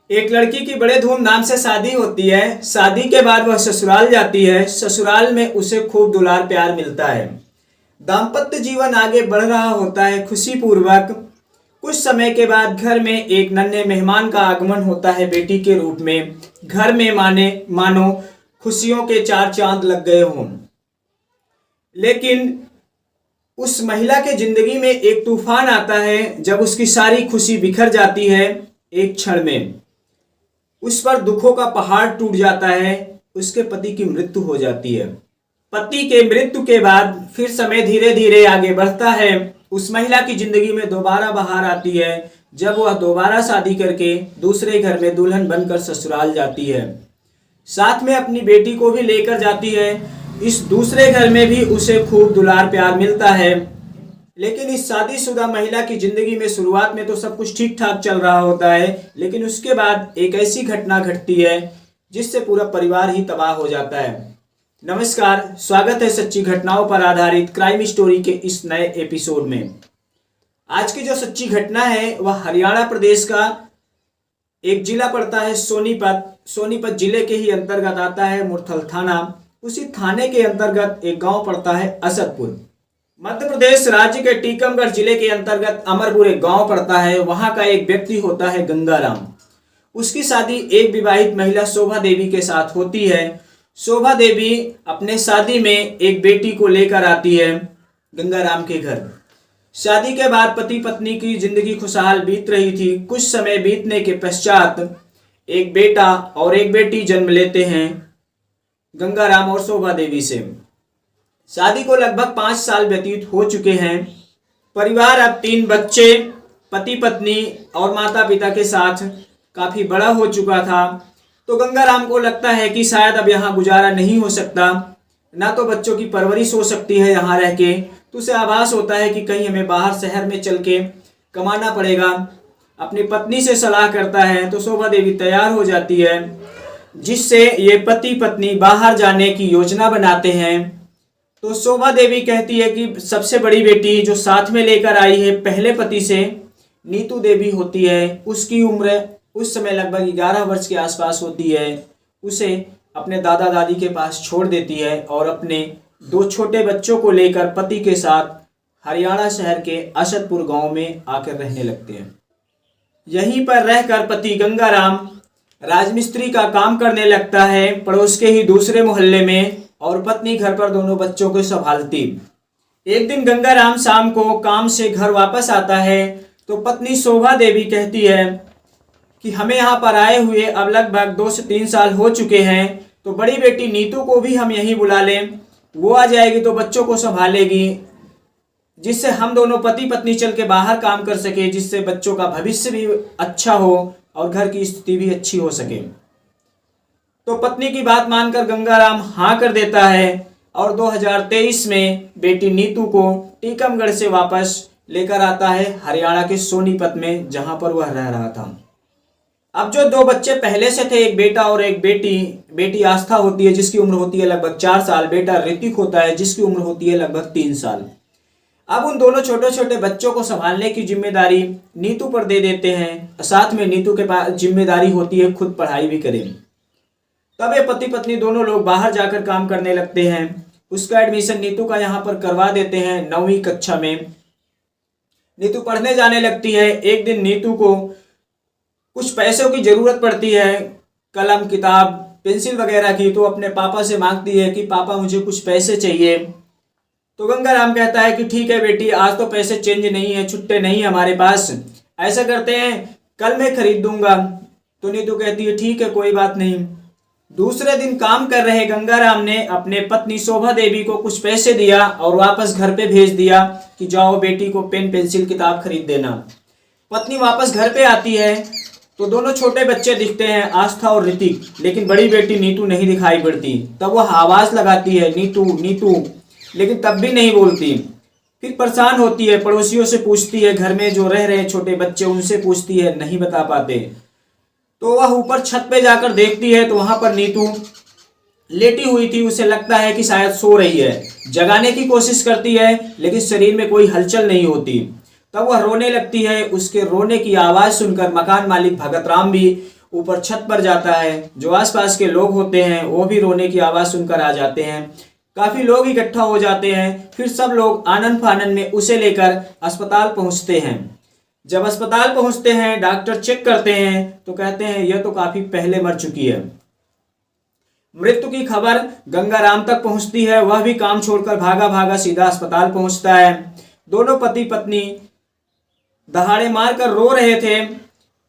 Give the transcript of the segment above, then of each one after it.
एक लड़की की बड़े धूमधाम से शादी होती है। शादी के बाद वह ससुराल जाती है। ससुराल में उसे खूब दुलार प्यार मिलता है। दाम्पत्य जीवन आगे बढ़ रहा होता है खुशी पूर्वक। कुछ समय के बाद घर में एक नन्हे मेहमान का आगमन होता है बेटी के रूप में। घर में मानो खुशियों के चार चांद लग गए हों। लेकिन उस महिला के जिंदगी में एक तूफान आता है जब उसकी सारी खुशी बिखर जाती है एक क्षण में। उस पर दुखों का पहाड़ टूट जाता है। उसके पति की मृत्यु हो जाती है। पति के मृत्यु के बाद फिर समय धीरे धीरे आगे बढ़ता है। उस महिला की जिंदगी में दोबारा बहार आती है जब वह दोबारा शादी करके दूसरे घर में दुल्हन बनकर ससुराल जाती है। साथ में अपनी बेटी को भी लेकर जाती है। इस दूसरे घर में भी उसे खूब दुलार प्यार मिलता है। लेकिन इस शादीशुदा महिला की जिंदगी में शुरुआत में तो सब कुछ ठीक ठाक चल रहा होता है, लेकिन उसके बाद एक ऐसी घटना घटती है जिससे पूरा परिवार ही तबाह हो जाता है। नमस्कार, स्वागत है सच्ची घटनाओं पर आधारित क्राइम स्टोरी के इस नए एपिसोड में। आज की जो सच्ची घटना है वह हरियाणा प्रदेश का एक जिला पड़ता है सोनीपत। सोनीपत जिले के ही अंतर्गत आता है मुरथल थाना। उसी थाने के अंतर्गत एक गांव पड़ता है असदपुर। मध्य प्रदेश राज्य के टीकमगढ़ जिले के अंतर्गत अमरपुर एक गांव पड़ता है। वहां का एक व्यक्ति होता है गंगाराम। उसकी शादी एक विवाहित महिला शोभा देवी के साथ होती है। शोभा देवी अपने शादी में एक बेटी को लेकर आती है गंगाराम के घर। शादी के बाद पति पत्नी की जिंदगी खुशहाल बीत रही थी। कुछ समय बीतने के पश्चात एक बेटा और एक बेटी जन्म लेते हैं गंगाराम और शोभा देवी से। शादी को लगभग 5 साल व्यतीत हो चुके हैं। परिवार अब 3 बच्चे, पति पत्नी और माता पिता के साथ काफी बड़ा हो चुका था। तो गंगाराम को लगता है कि शायद अब यहाँ गुजारा नहीं हो सकता, ना तो बच्चों की परवरिश हो सकती है यहाँ रह के। तो उसे आभास होता है कि कहीं हमें बाहर शहर में चल के कमाना पड़ेगा। अपनी पत्नी से सलाह करता है तो शोभा देवी तैयार हो जाती है, जिससे ये पति पत्नी बाहर जाने की योजना बनाते हैं। तो शोभा देवी कहती है कि सबसे बड़ी बेटी जो साथ में लेकर आई है पहले पति से, नीतू देवी होती है। उसकी उम्र उस समय लगभग 11 वर्ष के आसपास होती है। उसे अपने दादा दादी के पास छोड़ देती है और अपने 2 छोटे बच्चों को लेकर पति के साथ हरियाणा शहर के असदपुर गांव में आकर रहने लगते हैं। यहीं पर रहकर पति गंगाराम राजमिस्त्री का काम करने लगता है पड़ोस के ही दूसरे मोहल्ले में, और पत्नी घर पर दोनों बच्चों को संभालती। एक दिन गंगाराम शाम को काम से घर वापस आता है तो पत्नी शोभा देवी कहती है कि हमें यहाँ पर आए हुए अब लगभग 2 से 3 साल हो चुके हैं, तो बड़ी बेटी नीतू को भी हम यहीं बुला लें। वो आ जाएगी तो बच्चों को संभालेगी, जिससे हम दोनों पति पत्नी चल के बाहर काम कर सके, जिससे बच्चों का भविष्य भी अच्छा हो और घर की स्थिति भी अच्छी हो सके। तो पत्नी की बात मानकर गंगाराम हाँ कर देता है और 2023 में बेटी नीतू को टीकमगढ़ से वापस लेकर आता है हरियाणा के सोनीपत में, जहां पर वह रह रहा था। अब जो 2 बच्चे पहले से थे, एक बेटा और एक बेटी। बेटी आस्था होती है जिसकी उम्र होती है लगभग 4 साल। बेटा ऋतिक होता है जिसकी उम्र होती है लगभग 3 साल। अब उन दोनों छोटे छोटे बच्चों को संभालने की जिम्मेदारी नीतू पर दे देते हैं। साथ में नीतू के पास जिम्मेदारी होती है खुद पढ़ाई भी करें। तब ये पति पत्नी दोनों लोग बाहर जाकर काम करने लगते हैं। उसका एडमिशन नीतू का यहाँ पर करवा देते हैं 9वीं कक्षा में। नीतू पढ़ने जाने लगती है। एक दिन नीतू को कुछ पैसों की जरूरत पड़ती है, कलम किताब पेंसिल वगैरह की। तो अपने पापा से मांगती है कि पापा मुझे कुछ पैसे चाहिए। तो गंगाराम कहता है कि ठीक है बेटी, आज तो पैसे चेंज नहीं है, छुट्टे नहीं है हमारे पास। ऐसा करते हैं कल मैं खरीद दूंगा। तो नीतू कहती है ठीक है कोई बात नहीं। दूसरे दिन काम कर रहे गंगाराम ने अपने पत्नी शोभा देवी को कुछ पैसे दिया और वापस घर पे भेज दिया कि जाओ बेटी को पेन पेंसिल किताब खरीद देना। पत्नी वापस घर पे आती है तो दोनों छोटे बच्चे दिखते हैं, आस्था और ऋतिक, लेकिन बड़ी बेटी नीतू नहीं दिखाई पड़ती। तब वह आवाज लगाती है नीतू नीतू, लेकिन तब भी नहीं बोलती। फिर परेशान होती है, पड़ोसियों से पूछती है, घर में जो रह रहे छोटे बच्चे उनसे पूछती है, नहीं बता पाते। तो वह ऊपर छत पे जाकर देखती है तो वहां पर नीतू लेटी हुई थी। उसे लगता है कि शायद सो रही है। जगाने की कोशिश करती है लेकिन शरीर में कोई हलचल नहीं होती। तब वह रोने लगती है। उसके रोने की आवाज सुनकर मकान मालिक भगत राम भी ऊपर छत पर जाता है। जो आसपास के लोग होते हैं वो भी रोने की आवाज़ सुनकर आ जाते हैं। काफ़ी लोग इकट्ठा हो जाते हैं। फिर सब लोग आनन फानन में उसे लेकर अस्पताल पहुंचते हैं। जब अस्पताल पहुंचते हैं, डॉक्टर चेक करते हैं तो कहते हैं यह तो काफ़ी पहले मर चुकी है। मृत्यु की खबर गंगाराम तक पहुंचती है। वह भी काम छोड़कर भागा भागा सीधा अस्पताल पहुंचता है। दोनों पति पत्नी दहाड़े मारकर रो रहे थे।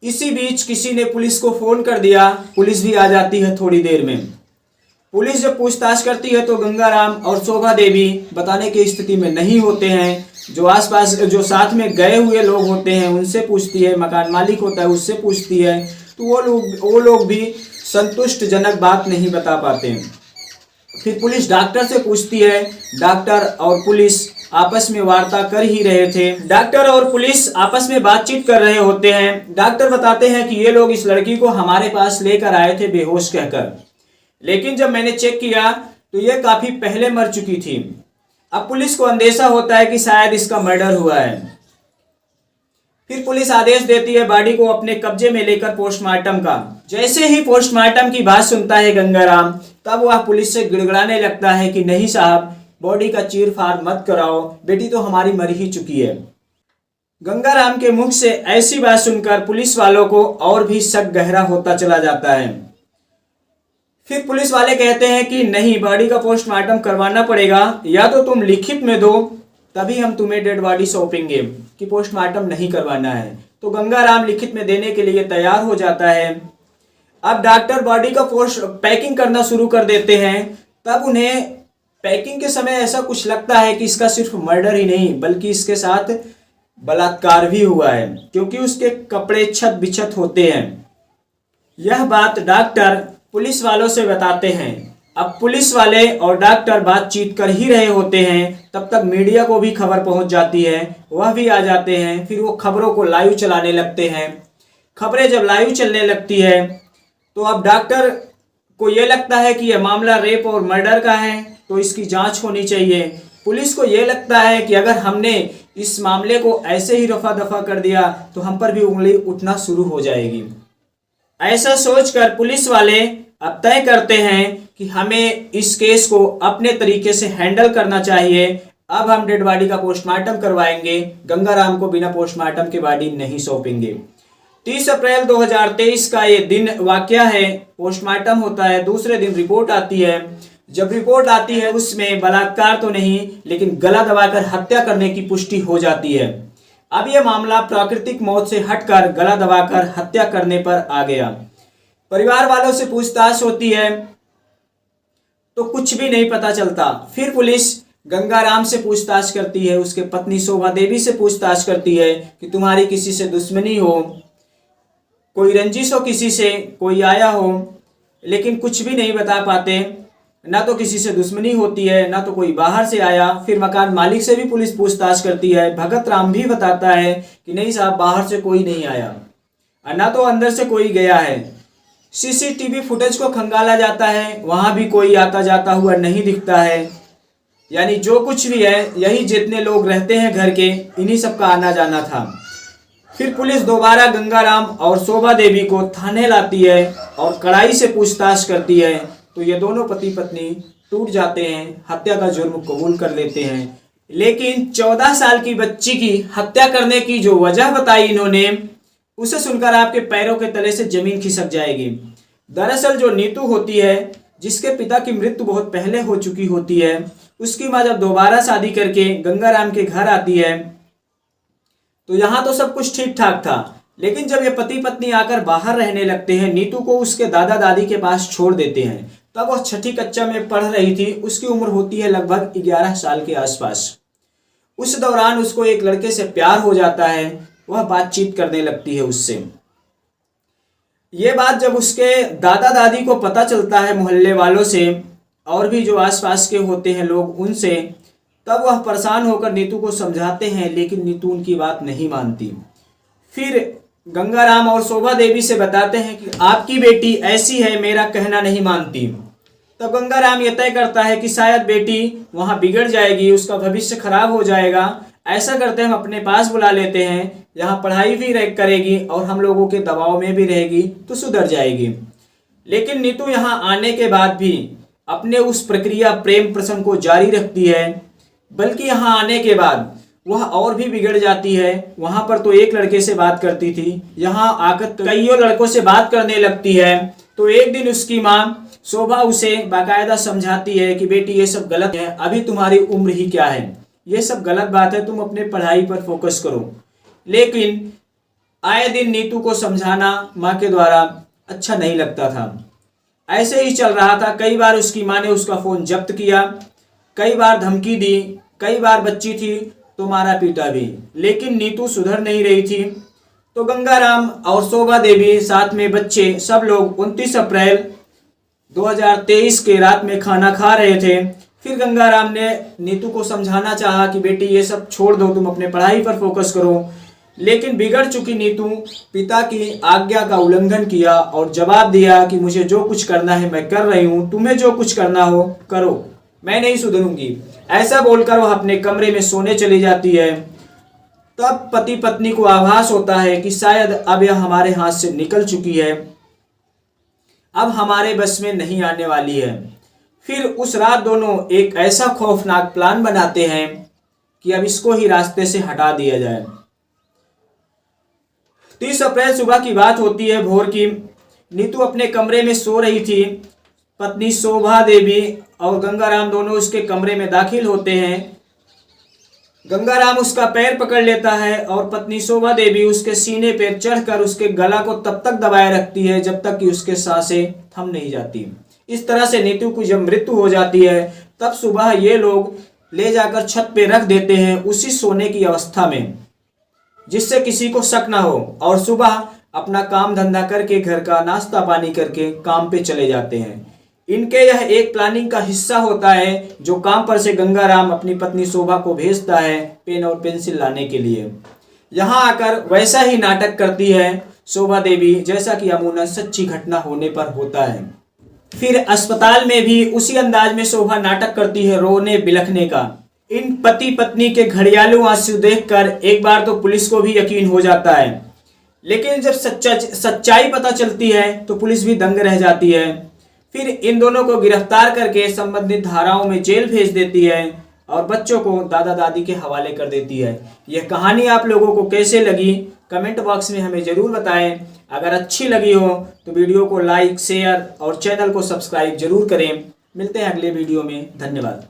इसी बीच किसी ने पुलिस को फोन कर दिया। पुलिस भी आ जाती है थोड़ी देर में। पुलिस जब पूछताछ करती है तो गंगाराम और शोभा देवी बताने की स्थिति में नहीं होते हैं। जो आसपास जो साथ में गए हुए लोग होते हैं उनसे पूछती है, मकान मालिक होता है उससे पूछती है, तो वो लोग भी संतुष्टजनक बात नहीं बता पाते। फिर पुलिस डॉक्टर से पूछती है। डॉक्टर और पुलिस आपस में वार्ता कर ही रहे थे। डॉक्टर और पुलिस आपस में बातचीत कर रहे होते हैं। डॉक्टर बताते हैं कि ये लोग इस लड़की को हमारे पास लेकर आए थे बेहोश कहकर, लेकिन जब मैंने चेक किया तो ये काफी पहले मर चुकी थी। अब पुलिस को अंदेशा होता है कि शायद इसका मर्डर हुआ है। फिर पुलिस आदेश देती है बॉडी को अपने कब्जे में लेकर पोस्टमार्टम का। जैसे ही पोस्टमार्टम की बात सुनता है गंगाराम, तब वह पुलिस से गिड़गिड़ाने लगता है कि नहीं साहब, बॉडी का चीर फाड़ मत कराओ, बेटी तो हमारी मर ही चुकी है। गंगाराम के मुख से ऐसी बात सुनकर पुलिस वालों को और भी शक गहरा होता चला जाता है। फिर पुलिस वाले कहते हैं कि नहीं, बॉडी का पोस्टमार्टम करवाना पड़ेगा, या तो तुम लिखित में दो तभी हम तुम्हें डेड बॉडी सौंपेंगे कि पोस्टमार्टम नहीं करवाना है। तो गंगाराम लिखित में देने के लिए तैयार हो जाता है। अब डॉक्टर बॉडी का पैकिंग करना शुरू कर देते हैं। तब उन्हें पैकिंग के समय ऐसा कुछ लगता है कि इसका सिर्फ मर्डर ही नहीं बल्कि इसके साथ बलात्कार भी हुआ है, क्योंकि उसके कपड़े छत बिछत होते हैं। यह बात डॉक्टर पुलिस वालों से बताते हैं। अब पुलिस वाले और डॉक्टर बातचीत कर ही रहे होते हैं, तब तक मीडिया को भी खबर पहुंच जाती है। वह भी आ जाते हैं। फिर वो खबरों को लाइव चलाने लगते हैं। खबरें जब लाइव चलने लगती है तो अब डॉक्टर को ये लगता है कि यह मामला रेप और मर्डर का है, तो इसकी जांच होनी चाहिए। पुलिस को ये लगता है कि अगर हमने इस मामले को ऐसे ही रफा दफा कर दिया तो हम पर भी उंगली उठना शुरू हो जाएगी। ऐसा सोचकर पुलिस वाले अब तय करते हैं कि हमें इस केस को अपने तरीके से हैंडल करना चाहिए। अब हम डेड बॉडी का पोस्टमार्टम करवाएंगे, गंगाराम को बिना पोस्टमार्टम के बॉडी नहीं सौंपेंगे। 30 अप्रैल 2023 का ये दिन वाकया है। पोस्टमार्टम होता है। दूसरे दिन रिपोर्ट आती है। जब रिपोर्ट आती है उसमें बलात्कार तो नहीं लेकिन गला दबाकर हत्या करने की पुष्टि हो जाती है। अब यह मामला प्राकृतिक मौत से हटकर गला दबाकर हत्या करने पर आ गया। परिवार वालों से पूछताछ होती है तो कुछ भी नहीं पता चलता। फिर पुलिस गंगाराम से पूछताछ करती है, उसके पत्नी शोभा देवी से पूछताछ करती है कि तुम्हारी किसी से दुश्मनी हो, कोई रंजिश हो किसी से, कोई आया हो, लेकिन कुछ भी नहीं बता पाते। ना तो किसी से दुश्मनी होती है, ना तो कोई बाहर से आया। फिर मकान मालिक से भी पुलिस पूछताछ करती है। भगत राम भी बताता है कि नहीं साहब, बाहर से कोई नहीं आया, ना तो अंदर से कोई गया है। सीसीटीवी फुटेज को खंगाला जाता है, वहां भी कोई आता जाता हुआ नहीं दिखता है। यानी जो कुछ भी है, यही जितने लोग रहते हैं घर के, इन्हीं सब का आना जाना था। फिर पुलिस दोबारा गंगाराम और शोभा देवी को थाने लाती है और कड़ाई से पूछताछ करती है। तो ये दोनों पति पत्नी टूट जाते हैं, हत्या का जुर्म कबूल कर लेते हैं। लेकिन 14 साल की बच्ची की हत्या करने की जो वजह बताई इन्होंने, उसे सुनकर आपके पैरों के तले से जमीन खिसक जाएगी। दरअसल जो नीतू होती है, जिसके पिता की मृत्यु बहुत पहले हो चुकी होती है, उसकी माँ जब दोबारा शादी करके गंगाराम के घर आती है तो यहाँ तो सब कुछ ठीक ठाक था, लेकिन जब ये पति पत्नी आकर बाहर रहने लगते हैं, नीतू को उसके दादा दादी के पास छोड़ देते हैं। तब वह छठी कक्षा में पढ़ रही थी। उसकी उम्र होती है लगभग 11 साल के आसपास। उस दौरान उसको एक लड़के से प्यार हो जाता है। वह बातचीत करने लगती है उससे। ये बात जब उसके दादा दादी को पता चलता है, मोहल्ले वालों से और भी जो आसपास के होते हैं लोग उनसे, तब वह परेशान होकर नीतू को समझाते हैं, लेकिन नीतू उनकी बात नहीं मानती। फिर गंगाराम और शोभा देवी से बताते हैं कि आपकी बेटी ऐसी है, मेरा कहना नहीं मानती। तब गंगाराम ये तय करता है कि शायद बेटी वहाँ बिगड़ जाएगी, उसका भविष्य खराब हो जाएगा। ऐसा करते हम अपने पास बुला लेते हैं, यहाँ पढ़ाई भी करेगी और हम लोगों के दबाव में भी रहेगी तो सुधर जाएगी। लेकिन नीतू यहाँ आने के बाद भी अपने उस प्रक्रिया प्रेम प्रसंग को जारी रखती है, बल्कि यहाँ आने के बाद वह और भी बिगड़ जाती है। वहां पर तो एक लड़के से बात करती थी, यहाँ आकर कईयों लड़कों से बात करने लगती है। तो एक दिन उसकी माँ शोभा उसे बाकायदा समझाती है कि बेटी ये सब गलत है, अभी तुम्हारी उम्र ही क्या है, ये सब गलत बात है, तुम अपने पढ़ाई पर फोकस करो। लेकिन आए दिन नीतू को समझाना माँ के द्वारा अच्छा नहीं लगता था। ऐसे ही चल रहा था। कई बार उसकी माँ ने उसका फ़ोन जब्त किया, कई बार धमकी दी, कई बार बच्ची थी तो मारा पीटा भी, लेकिन नीतू सुधर नहीं रही थी। तो गंगाराम और शोभा देवी साथ में बच्चे सब लोग 29 अप्रैल 2023 के रात में खाना खा रहे थे। फिर गंगाराम ने नीतू को समझाना चाहा कि बेटी ये सब छोड़ दो, तुम अपने पढ़ाई पर फोकस करो। लेकिन बिगड़ चुकी नीतू पिता की आज्ञा का उल्लंघन किया और जवाब दिया कि मुझे जो कुछ करना है मैं कर रही हूँ, तुम्हें जो कुछ करना हो करो, मैं नहीं सुधरूंगी। ऐसा बोलकर वह अपने कमरे में सोने चली जाती है। तब पति पत्नी को आभास होता है कि शायद अब यह हमारे हाथ से निकल चुकी है, अब हमारे बस में नहीं आने वाली है। फिर उस रात दोनों एक ऐसा खौफनाक प्लान बनाते हैं कि अब इसको ही रास्ते से हटा दिया जाए। 30 अप्रैल सुबह की बात होती है, भोर की। नीतू अपने कमरे में सो रही थी। पत्नी शोभा देवी और गंगाराम दोनों उसके कमरे में दाखिल होते हैं। गंगाराम उसका पैर पकड़ लेता है और पत्नी शोभा देवी उसके सीने पर चढ़कर उसके गला को तब तक दबाए रखती है जब तक कि उसके सांसें थम नहीं जाती। इस तरह से नीतू की जब मृत्यु हो जाती है तब सुबह ये लोग ले जाकर छत पे रख देते हैं उसी सोने की अवस्था में, जिससे किसी को शक ना हो, और सुबह अपना काम धंधा करके घर का नाश्ता पानी करके काम पे चले जाते हैं। इनके यह एक प्लानिंग का हिस्सा होता है जो काम पर से गंगाराम अपनी पत्नी शोभा को भेजता है पेन और पेंसिल लाने के लिए। यहाँ आकर वैसा ही नाटक करती है शोभा देवी जैसा कि अमूमन सच्ची घटना होने पर होता है। फिर अस्पताल में भी उसी अंदाज में शोभा नाटक करती है रोने बिलखने का। इन पति पत्नी के घड़ियालू आंसू देखकर एक बार तो पुलिस को भी यकीन हो जाता है, लेकिन जब सच्चाई पता चलती है तो पुलिस भी दंग रह जाती है। फिर इन दोनों को गिरफ्तार करके संबंधित धाराओं में जेल भेज देती है और बच्चों को दादा दादी के हवाले कर देती है। यह कहानी आप लोगों को कैसे लगी कमेंट बॉक्स में हमें ज़रूर बताएं। अगर अच्छी लगी हो तो वीडियो को लाइक शेयर और चैनल को सब्सक्राइब जरूर करें। मिलते हैं अगले वीडियो में। धन्यवाद।